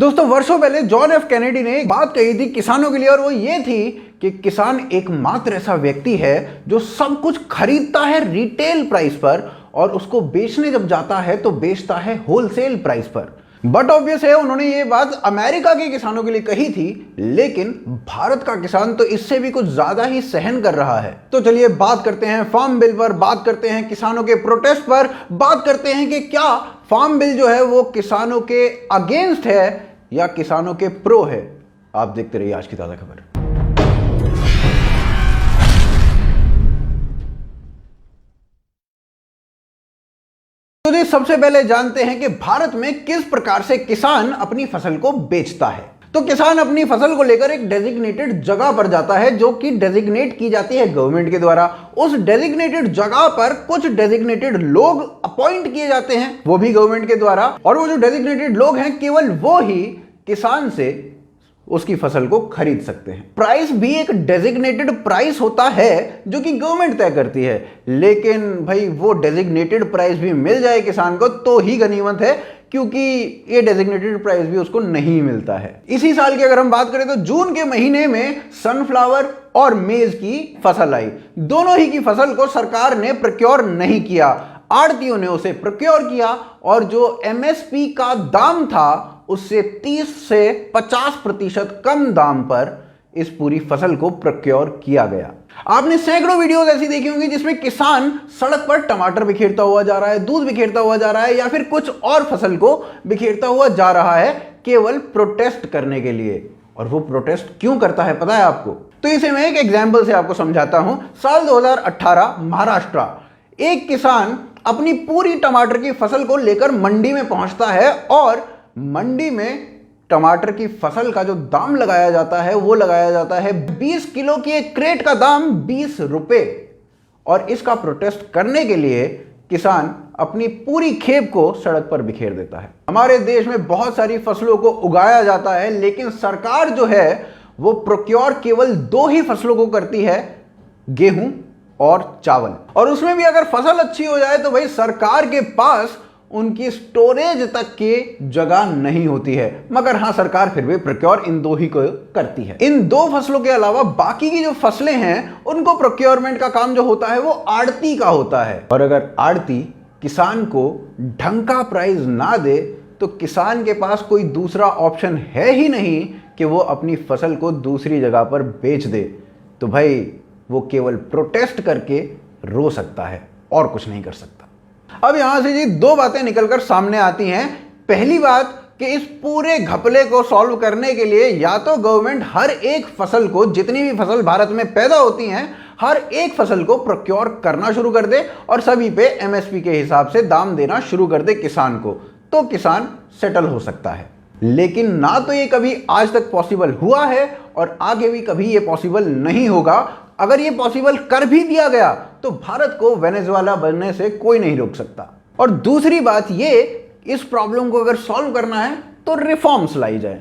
दोस्तों वर्षों पहले जॉन एफ कैनेडी ने एक बात कही थी किसानों के लिए, और वो ये थी कि किसान एकमात्र ऐसा व्यक्ति है जो सब कुछ खरीदता है रिटेल प्राइस पर और उसको बेचने जब जाता है तो बेचता है होलसेल प्राइस पर। बट ऑब्वियस है उन्होंने ये बात अमेरिका के किसानों के लिए कही थी, लेकिन भारत का किसान तो इससे भी कुछ ज्यादा ही सहन कर रहा है। तो चलिए बात करते हैं फार्म बिल पर, बात करते हैं किसानों के प्रोटेस्ट पर, बात करते हैं कि क्या फार्म बिल जो है वो किसानों के अगेंस्ट है या किसानों के प्रो है। आप देखते रहिए आज की ताजा खबर। तो जी सबसे पहले जानते हैं कि भारत में किस प्रकार से किसान अपनी फसल को बेचता है। तो किसान अपनी फसल को लेकर एक डेजिग्नेटेड जगह पर जाता है जो कि डेजिग्नेट की जाती है गवर्नमेंट के द्वारा। उस डेजिग्नेटेड जगह पर कुछ डेजिग्नेटेड लोग अपॉइंट किए जाते हैं, वो भी गवर्नमेंट के द्वारा, और वो जो डेजिग्नेटेड लोग हैं केवल वो ही किसान से उसकी फसल को खरीद सकते हैं। प्राइस भी एक डेजिग्नेटेड प्राइस होता है जो कि गवर्नमेंट तय करती है, लेकिन भाई वो डेजिग्नेटेड प्राइस भी मिल जाए किसान को तो ही गनीमत है, क्योंकि ये डेजिग्नेटेड प्राइस भी उसको नहीं मिलता है। इसी साल की अगर हम बात करें तो जून के महीने में सनफ्लावर और मेज की फसल आई। दोनों ही की फसल को सरकार ने प्रोक्योर नहीं किया, आड़तियों ने उसे प्रोक्योर किया और जो एमएसपी का दाम था उससे 30 से 50% कम दाम पर इस पूरी फसल को प्रोक्योर किया गया। आपने सैकड़ों वीडियोस ऐसी देखी होंगी जिसमें किसान सड़क पर टमाटर बिखेरता हुआ जा रहा है, दूध बिखेरता हुआ जा रहा है, या फिर कुछ और फसल को बिखेरता हुआ जा रहा है केवल प्रोटेस्ट करने के लिए। और वो प्रोटेस्ट क्यों करता है पता है आपको? तो इसे मैं एक एग्जाम्पल से आपको समझाता हूं। साल 2018 महाराष्ट्र, एक किसान अपनी पूरी टमाटर की फसल को लेकर मंडी में पहुंचता है और मंडी में टमाटर की फसल का जो दाम लगाया जाता है वो लगाया जाता है 20 किलो की एक क्रेट का दाम 20 रुपए। और इसका प्रोटेस्ट करने के लिए किसान अपनी पूरी खेप को सड़क पर बिखेर देता है। हमारे देश में बहुत सारी फसलों को उगाया जाता है, लेकिन सरकार जो है वो प्रोक्योर केवल 2 ही फसलों को करती है, गेहूं और चावल। और उसमें भी अगर फसल अच्छी हो जाए तो भाई सरकार के पास उनकी स्टोरेज तक की जगह नहीं होती है, मगर हां सरकार फिर भी प्रोक्योर इन 2 ही को करती है। इन 2 फसलों के अलावा बाकी की जो फसलें हैं उनको प्रोक्योरमेंट का काम जो होता है वो आड़ती का होता है। और अगर आड़ती किसान को ढंग का प्राइस ना दे तो किसान के पास कोई दूसरा ऑप्शन है ही नहीं कि वो अपनी फसल को दूसरी जगह पर बेच दे। तो भाई वो केवल प्रोटेस्ट करके रो सकता है और कुछ नहीं कर सकता। अब यहां से जी 2 बातें निकलकर सामने आती हैं। पहली बात कि इस पूरे घपले को सॉल्व करने के लिए या तो गवर्नमेंट हर एक फसल को, जितनी भी फसल भारत में पैदा होती हैं, हर एक फसल को प्रोक्योर करना शुरू कर दे और सभी पे एमएसपी के हिसाब से दाम देना शुरू कर दे किसान को, तो किसान सेटल हो सकता है। लेकिन ना तो ये कभी आज तक पॉसिबल हुआ है और आगे भी कभी ये पॉसिबल नहीं होगा। अगर ये पॉसिबल कर भी दिया गया तो भारत को वेनेजुएला बनने से कोई नहीं रोक सकता। और दूसरी बात ये, इस प्रॉब्लम को अगर सॉल्व करना है तो रिफॉर्म्स लाई जाए,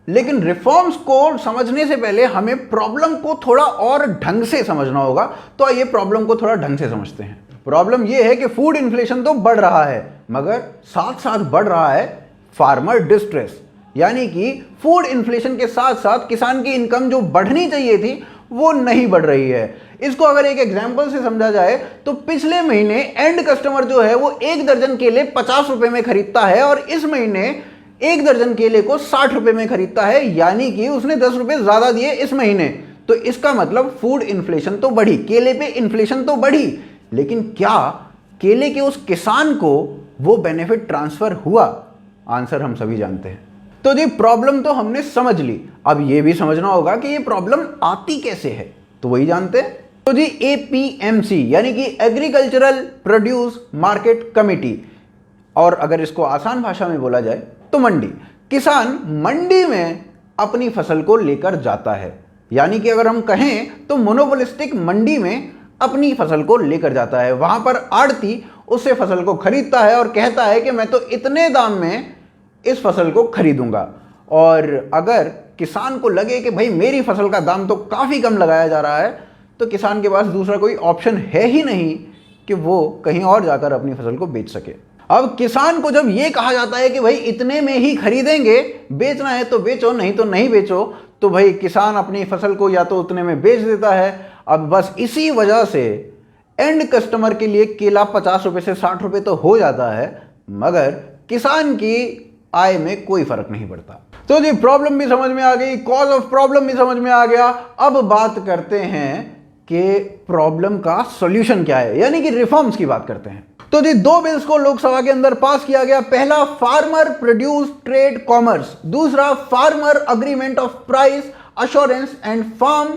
लेकिन रिफॉर्म्स को समझने से पहले हमें प्रॉब्लम को थोड़ा और ढंग से समझना होगा। तो आइए प्रॉब्लम को थोड़ा ढंग से समझते हैं। प्रॉब्लम यह है कि फूड इन्फ्लेशन तो बढ़ रहा है, मगर साथ साथ बढ़ रहा है फार्मर डिस्ट्रेस, यानी कि फूड इन्फ्लेशन के साथ साथ किसान की इनकम जो बढ़नी चाहिए थी वो नहीं बढ़ रही है। इसको अगर एक एग्जांपल से समझा जाए तो पिछले महीने एंड कस्टमर जो है वो 1 दर्जन केले 50 रुपए में खरीदता है और इस महीने 1 दर्जन केले को 60 रुपए में खरीदता है, यानी कि उसने 10 रुपए ज्यादा दिए इस महीने। तो इसका मतलब फूड इन्फ्लेशन तो बढ़ी, केले पे इन्फ्लेशन तो बढ़ी, लेकिन क्या केले के उस किसान को वो बेनिफिट ट्रांसफर हुआ? आंसर हम सभी जानते हैं। तो जी प्रॉब्लम तो हमने समझ ली, अब ये भी समझना होगा कि ये प्रॉब्लम आती कैसे है, तो वही जानते हैं। तो जी एपीएमसी यानी कि एग्रीकल्चरल प्रोड्यूस मार्केट कमेटी, और अगर इसको आसान भाषा में बोला जाए तो मंडी। किसान मंडी में अपनी फसल को लेकर जाता है, यानी कि अगर हम कहें तो मोनोपोलिस्टिक मंडी में अपनी फसल को लेकर जाता है। वहां पर आड़ती उससे फसल को खरीदता है और कहता है कि मैं तो इतने दाम में इस फसल को खरीदूंगा। और अगर किसान को लगे कि भाई मेरी फसल का दाम तो काफी कम लगाया जा रहा है, तो किसान के पास दूसरा कोई ऑप्शन है ही नहीं कि वो कहीं और जाकर अपनी फसल को बेच सके। अब किसान को जब ये कहा जाता है कि भाई इतने में ही खरीदेंगे, बेचना है तो बेचो, नहीं तो नहीं बेचो, तो भाई किसान अपनी फसल को या तो उतने में बेच देता है। अब बस इसी वजह से एंड कस्टमर के लिए केला 50 रुपए से 60 रुपए तो हो जाता है, मगर किसान की आय में कोई फर्क नहीं पड़ता। तो जी प्रॉब्लम भी समझ में आ गई, कॉज ऑफ प्रॉब्लम भी समझ में आ गया। अब बात करते हैं कि प्रॉब्लम का सॉल्यूशन क्या है, यानी कि रिफॉर्म्स की बात करते हैं। तो जी 2 बिल्स को लोकसभा के अंदर पास किया गया। पहला फार्मर प्रोड्यूस ट्रेड कॉमर्स, दूसरा farmer agreement of price assurance and farm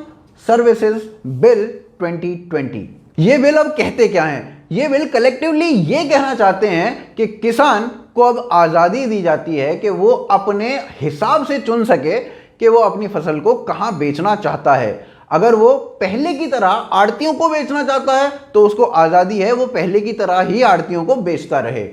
services bill 2020। ये बिल अब कहते क्या हैं? ये बिल कलेक्टिवली ये कहना चाहते हैं कि किसान को अब आजादी दी जाती है कि वो अपने हिसाब से चुन सके कि वो अपनी फसल को कहां बेचना चाहता है। अगर वो पहले की तरह आड़तियों को बेचना चाहता है तो उसको आजादी है वो पहले की तरह ही आड़तियों को बेचता रहे।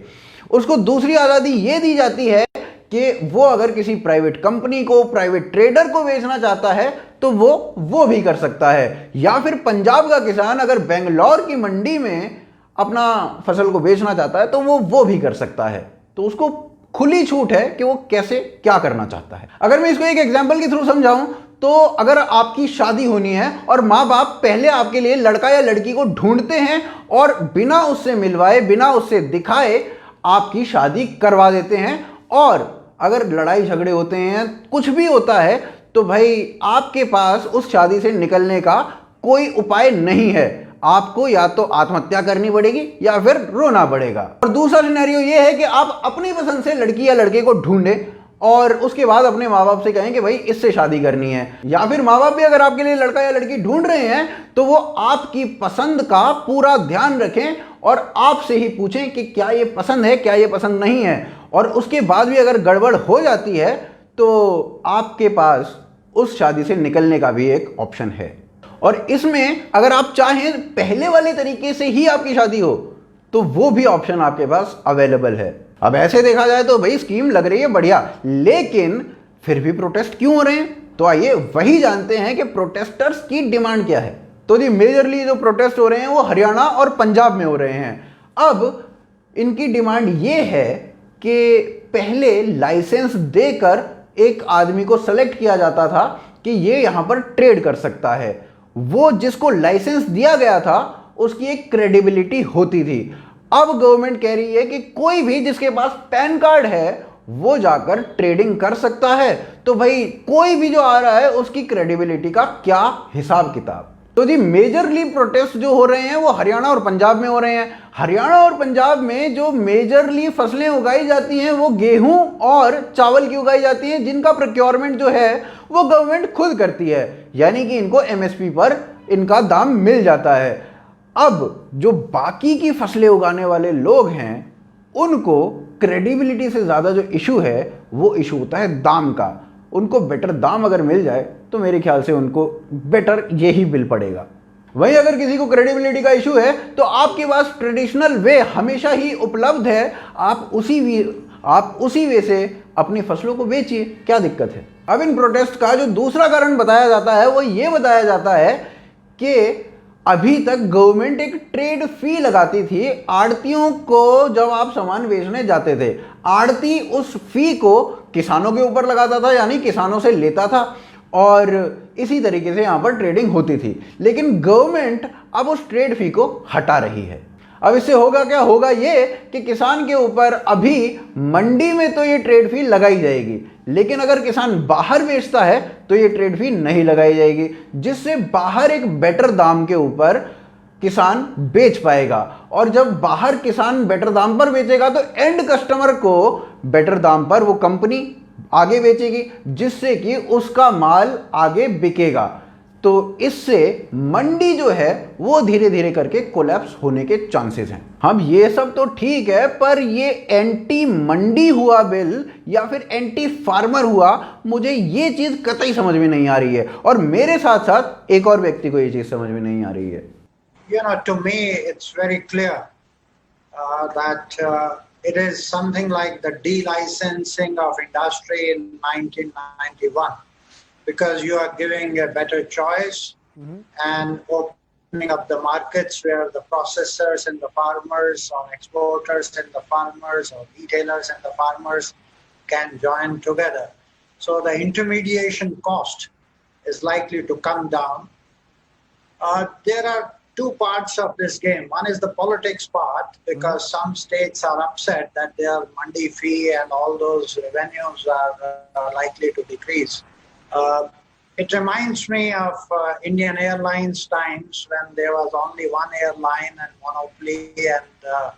उसको दूसरी आजादी ये दी जाती है कि वो अगर किसी प्राइवेट कंपनी को, प्राइवेट ट्रेडर को बेचना चाहता है तो वो भी कर सकता है। या फिर पंजाब का किसान अगर बेंगलोर की मंडी में अपना फसल को बेचना चाहता है तो वो भी कर सकता है। तो उसको खुली छूट है कि वो कैसे क्या करना चाहता है। अगर मैं इसको एक एग्जांपल के थ्रू समझाऊं तो अगर आपकी शादी होनी है और माँ बाप पहले आपके लिए लड़का या लड़की को ढूंढते हैं और बिना उससे मिलवाए, बिना उससे दिखाए आपकी शादी करवा देते हैं, और अगर लड़ाई झगड़े होते हैं, कुछ भी होता है, तो भाई आपके पास उस शादी से निकलने का कोई उपाय नहीं है। आपको या तो आत्महत्या करनी पड़ेगी या फिर रोना पड़ेगा। और दूसरा सिनेरियो ये है कि आप अपनी पसंद से लड़की या लड़के को ढूंढें और उसके बाद अपने माँ बाप से कहें कि भाई इससे शादी करनी है। या फिर माँ बाप भी अगर आपके लिए लड़का या लड़की ढूंढ रहे हैं तो वो आपकी पसंद का पूरा ध्यान रखें और आपसे ही पूछें कि क्या ये पसंद है, क्या ये पसंद नहीं है। और उसके बाद भी अगर गड़बड़ हो जाती है तो आपके पास उस शादी से निकलने का भी एक ऑप्शन है। और इसमें अगर आप चाहें पहले वाले तरीके से ही आपकी शादी हो तो वो भी ऑप्शन आपके पास अवेलेबल है। अब ऐसे देखा जाए तो भाई स्कीम लग रही है बढ़िया, लेकिन फिर भी प्रोटेस्ट क्यों हो रहे हैं? तो आइए वही जानते हैं कि प्रोटेस्टर्स की डिमांड क्या है। तो जी मेजरली जो प्रोटेस्ट हो रहे हैं वो हरियाणा और पंजाब में हो रहे हैं। अब इनकी डिमांड ये है कि पहले लाइसेंस देकर एक आदमी को सेलेक्ट किया जाता था कि ये यहां पर ट्रेड कर सकता है। वो जिसको लाइसेंस दिया गया था उसकी एक क्रेडिबिलिटी होती थी। अब गवर्नमेंट कह रही है कि कोई भी जिसके पास पैन कार्ड है वो जाकर ट्रेडिंग कर सकता है। तो भाई कोई भी जो आ रहा है उसकी क्रेडिबिलिटी का क्या हिसाब किताब। तो जी मेजरली प्रोटेस्ट जो हो रहे हैं वो हरियाणा और पंजाब में हो रहे हैं। हरियाणा और पंजाब में जो मेजरली फसलें उगाई जाती हैं वो गेहूं और चावल की उगाई जाती हैं, जिनका प्रोक्योरमेंट जो है वो गवर्नमेंट खुद करती है, यानी कि इनको एमएसपी पर इनका दाम मिल जाता है। अब जो बाकी की फसलें उगाने वाले लोग हैं उनको क्रेडिबिलिटी से ज़्यादा जो इशू है वो इशू होता है दाम का। उनको बेटर दाम अगर मिल जाए तो मेरे ख्याल से उनको बेटर यही बिल पड़ेगा। वहीं अगर किसी को क्रेडिबिलिटी का इशू है तो आपके पास ट्रेडिशनल वे हमेशा ही उपलब्ध है, आप उसी वे से अपनी फसलों को बेचिए, क्या दिक्कत है। अब इन प्रोटेस्ट का जो दूसरा कारण बताया जाता है वो ये बताया जाता है कि अभी तक गवर्नमेंट एक ट्रेड फी लगाती थी आड़तियों को। जब आप सामान बेचने जाते थे आड़ती उस फी को किसानों के ऊपर लगाता था, यानी किसानों से लेता था और इसी तरीके से यहां पर ट्रेडिंग होती थी। लेकिन गवर्नमेंट अब उस ट्रेड फी को हटा रही है। अब इससे होगा क्या? होगा ये कि किसान के ऊपर अभी मंडी में तो ये ट्रेड फी लगाई जाएगी, लेकिन अगर किसान बाहर बेचता है तो ये ट्रेड फी नहीं लगाई जाएगी, जिससे बाहर एक बेटर दाम के ऊपर किसान बेच पाएगा। और जब बाहर किसान बेटर दाम पर बेचेगा तो एंड कस्टमर को बेटर दाम पर वो कंपनी आगे बेचेगी, जिससे कि उसका माल आगे बिकेगा। तो इससे मंडी जो है वो धीरे धीरे करके कोलैप्स होने के चांसेस हैं। हम ये सब तो ठीक है, पर ये एंटी मंडी हुआ बिल या फिर एंटी फार्मर हुआ, मुझे ये चीज कतई समझ में नहीं आ रही है। और मेरे साथ साथ एक और व्यक्ति को ये चीज समझ में नहीं आ रही है। To me it's very clear that it is something like the delicensing of industry in 1991, because you are giving a better choice and of the markets where the processors and the farmers, or exporters and the farmers, or retailers and the farmers can join together. So the intermediation cost is likely to come down. There are two parts of this game. One is the politics part, because some states are upset that their mandi fee and all those revenues are likely to decrease. It reminds me of Indian Airlines times when there was only one airline and monopoly, and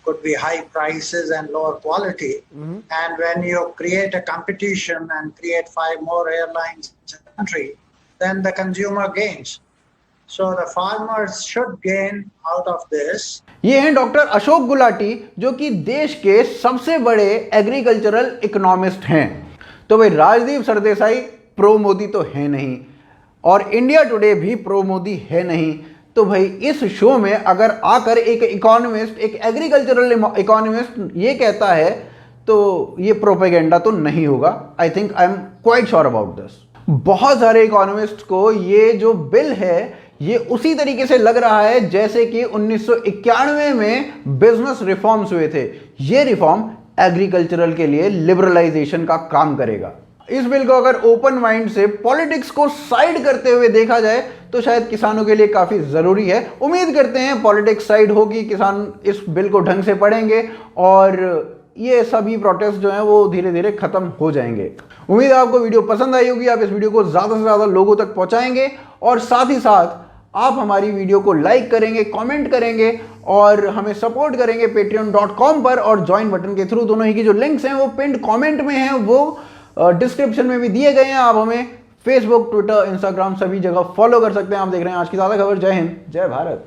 could be high prices and lower quality. And when you create a competition and create 5 more airlines in the country, then the consumer gains. So the farmers should gain out of this. ये हैं doctor Ashok Gulati, जो कि देश के सबसे बड़े agricultural economist हैं। तो भाई राजदीप सरदेसाई प्रो मोदी तो है नहीं, और इंडिया टुडे भी प्रो मोदी है नहीं। तो भाई इस शो में अगर आकर एक इकोनॉमिस्ट, एक एग्रीकल्चरल इकोनॉमिस्ट ये कहता है, तो ये प्रोपेगेंडा तो नहीं होगा। I think I am quite sure about this. बहुत सारे इकोनॉमिस्ट को ये जो बिल है ये उसी तरीके से लग रहा है जैसे कि 1991 में बिजनेस रिफॉर्म्स हुए थे। ये रिफॉर्म एग्रीकल्चरल के लिए लिबरलाइजेशन का काम करेगा। इस बिल को अगर ओपन माइंड से पॉलिटिक्स को साइड करते हुए देखा जाए तो शायद किसानों के लिए काफी जरूरी है। उम्मीद करते हैं पॉलिटिक्स साइड होगी, किसान इस बिल को ढंग से पढ़ेंगे और ये सभी प्रोटेस्ट जो हैं वो धीरे धीरे खत्म हो जाएंगे। उम्मीद है आपको वीडियो पसंद आई होगी, आप इस वीडियो को ज्यादा से ज्यादा लोगों तक पहुंचाएंगे और साथ ही साथ आप हमारी वीडियो को लाइक करेंगे, कमेंट करेंगे और हमें सपोर्ट करेंगे patreon.com पर, और ज्वाइन बटन के थ्रू। दोनों ही की जो लिंक्स हैं वो पिंड कमेंट में हैं, वो डिस्क्रिप्शन में भी दिए गए हैं। आप हमें फेसबुक, ट्विटर, इंस्टाग्राम सभी जगह फॉलो कर सकते हैं। आप देख रहे हैं आज की ज़्यादा खबर। जय हिंद, जय भारत।